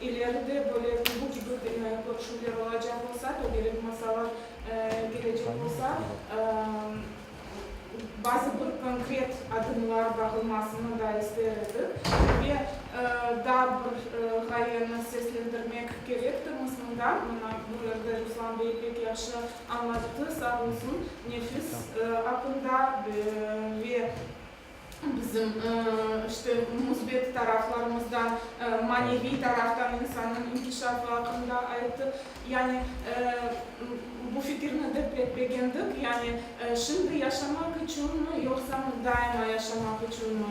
ileride böyle bu gibi görüşmeler olacak olsa, o gerek masalar gelecek olsa, bazı bir konkret adımlar bakılmasını da isteriz. Ve daha bir gayeni seslendirmek gerektir aslında. Burada Ruslan Bey pek yaxşı anlattı, sağ olsun. Nefis hakkında ve bizim işte müsbet taraflarımızdan, manevi taraftan insanın inkişafı hakkında ayıttı. Yani bu fikrini de pek beğendik. Yani şimdi yaşamak için mi yoksa daima yaşamak için mi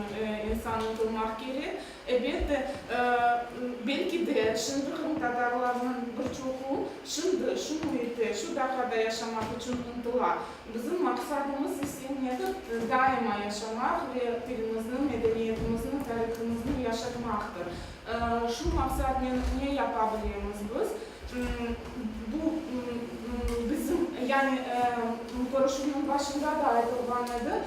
insanı bulmak gerek? Evet, belki de şimdi Tatarların birçoğu şimdi şu mühitte, şu dakikada yaşamak için intilar. Bizim maksadımız ise nedir? Daima yaşamak ve dilimizin, medeniyetimizin, tarihimizin yaşatmaktır. Şu maksat ne yapabiliriz biz? Bu bizim yani görüşmenin başında da ayrılmadı.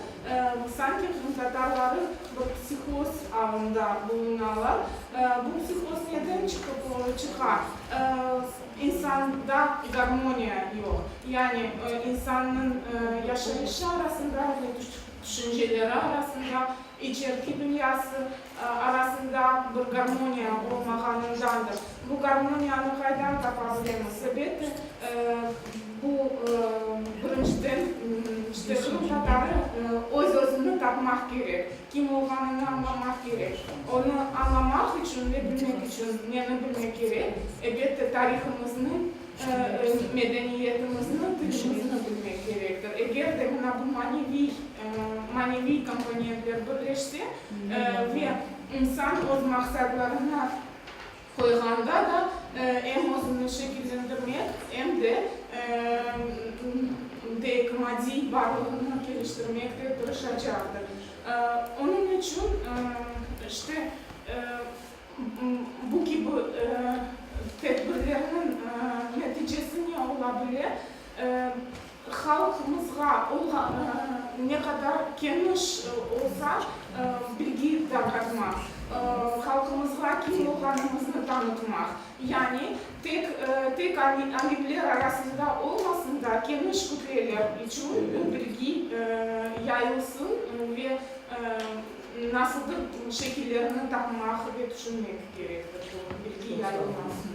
Sanki Tatarları bir psikoz ağında bulunarlar. Bu psikoz neden çıkar? İnsanda harmonia yok. Yani insanın yaşayışı arasında, düşünceleri arasında, içerki dünyası arasında bir harmonia olmaganındandır. Bu harmoniyanı kaydan tapabiliriz. Evet, bu birinciden işte Tatarı öz-özünü tapmak gerek. Kim olganını anlamak gerek. Onu anlamak için ve bilmek için neni bilmek gerek. Elbette tarihimizin, medeniyetimizin, dilimizini bilmek gerektir. Eğer de bu manevi komponentler birleşse ve insan öz maksatlarına koyganda da hem özünü şekillendirmek hem de maddi varlığını geliştirmekte tırışacaktır. Onun için işte bu gibi tedbirlerin neticesi ne olabilir? Halkımızga ne kadar geniş olsa bilgi dağıtmak, halkımızga kim olganımızı tanıtmak. Yani tek alimler arasında olmasın da geniş kütleler için bilgi yayılsın ve nasıl şekillerini takmak ve düşünmek gerektir. Bilgi yayılmasın.